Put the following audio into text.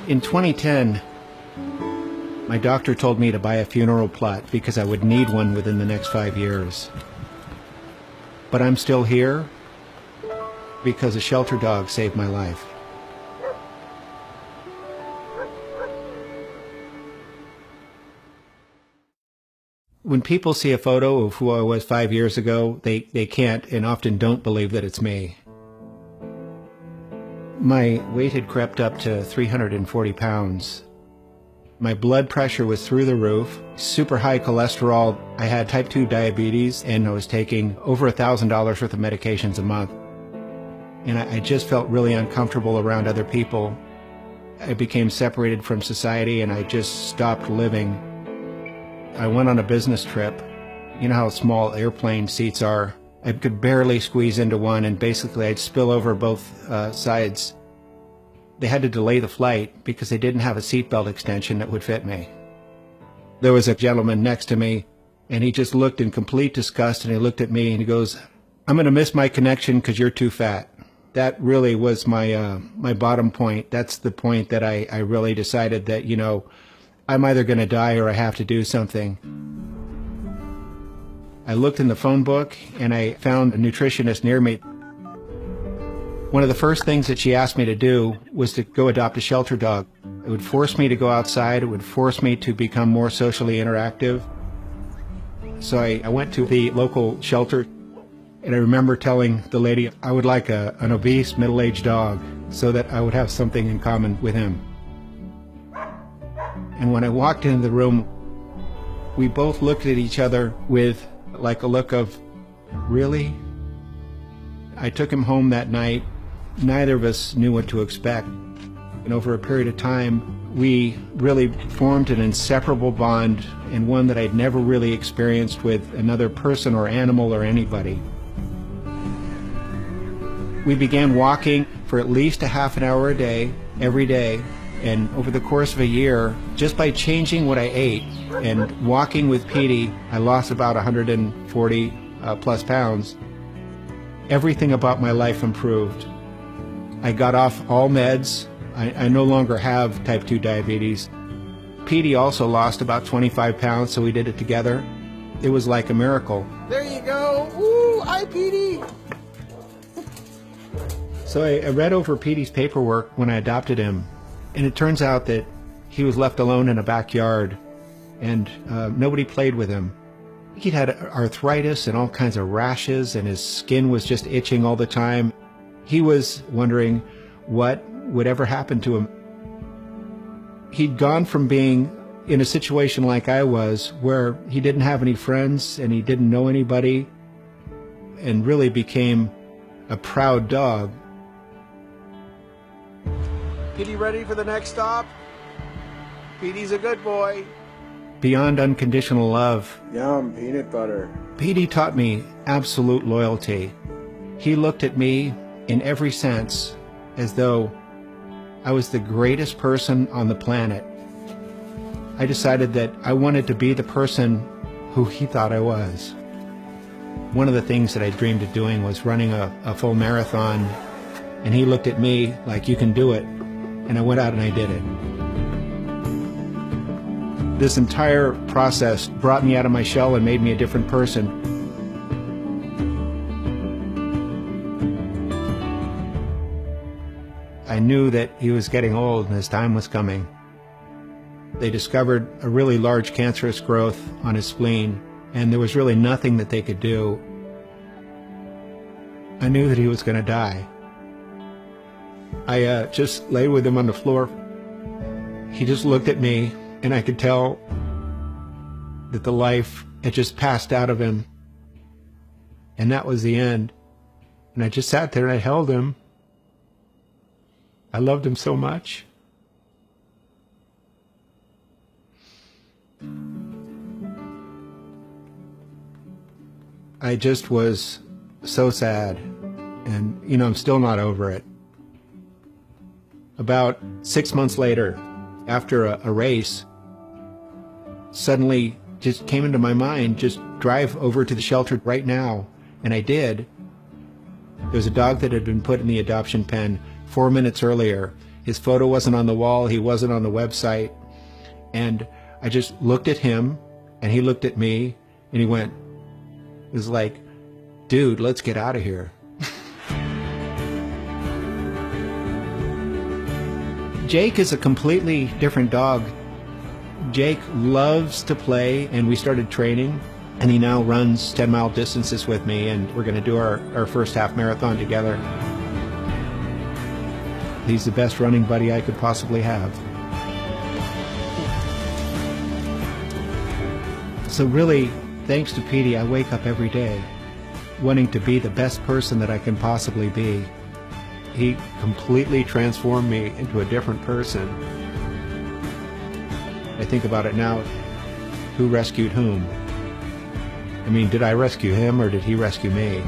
In 2010, my doctor told me to buy a funeral plot because I would need one within the next 5 years. But I'm still here because a shelter dog saved my life. When people see a photo of who I was 5 years ago, they can't and often don't believe that it's me. My weight had crept up to 340 pounds. My blood pressure was through the roof, super high cholesterol. I had type 2 diabetes, and I was taking over $1,000 worth of medications a month. And I just felt really uncomfortable around other people. I became separated from society, and I just stopped living. I went on a business trip. You know how small airplane seats are? I could barely squeeze into one, and basically I'd spill over both sides. They had to delay the flight because they didn't have a seatbelt extension that would fit me. There was a gentleman next to me, and he just looked in complete disgust, and he looked at me and he goes, "I'm going to miss my connection because you're too fat." That really was my my bottom point. That's the point that I really decided that, you know, I'm either going to die or I have to do something. I looked in the phone book and I found a nutritionist near me. One of the first things that she asked me to do was to go adopt a shelter dog. It would force me to go outside. It would force me to become more socially interactive. So I went to the local shelter, and I remember telling the lady I would like an obese middle-aged dog so that I would have something in common with him. And when I walked into the room, we both looked at each other with like a look of, really? I took him home that night. Neither of us knew what to expect. And over a period of time, we really formed an inseparable bond, and one that I'd never really experienced with another person or animal or anybody. We began walking for at least a half an hour a day, every day. And over the course of a year, just by changing what I ate and walking with Petey, I lost about 140 plus pounds. Everything about my life improved. I got off all meds. I no longer have type 2 diabetes. Petey also lost about 25 pounds, so we did it together. It was like a miracle. There you go. Ooh, hi, Petey. So I read over Petey's paperwork when I adopted him. And it turns out that he was left alone in a backyard, and nobody played with him. He'd had arthritis and all kinds of rashes, and his skin was just itching all the time. He was wondering what would ever happen to him. He'd gone from being in a situation like I was, where he didn't have any friends and he didn't know anybody, and really became a proud dog. Petey ready for the next stop? Petey's a good boy. Beyond unconditional love, Yum, peanut butter. Petey taught me absolute loyalty. He looked at me in every sense as though I was the greatest person on the planet. I decided that I wanted to be the person who he thought I was. One of the things that I dreamed of doing was running a full marathon, and he looked at me like, "You can do it." And I went out and I did it. This entire process brought me out of my shell and made me a different person. I knew that he was getting old and his time was coming. They discovered a really large cancerous growth on his spleen, and there was really nothing that they could do. I knew that he was going to die. I just lay with him on the floor. He just looked at me, and I could tell that the life had just passed out of him. And that was the end. And I just sat there and I held him. I loved him so much. I just was so sad. And, you know, I'm still not over it. About 6 months later, after a race, suddenly just came into my mind, just drive over to the shelter right now. And I did. There was a dog that had been put in the adoption pen 4 minutes earlier, His photo wasn't on the wall. He wasn't on the website. And I just looked at him, and he looked at me, and he went, it was like, dude, let's get out of here. Jake is a completely different dog. Jake loves to play, and we started training, and he now runs 10-mile distances with me, and we're going to do our first half marathon together. He's the best running buddy I could possibly have. So really, thanks to Petey, I wake up every day wanting to be the best person that I can possibly be. He completely transformed me into a different person. I think about it now, who rescued whom? I mean, did I rescue him or did he rescue me?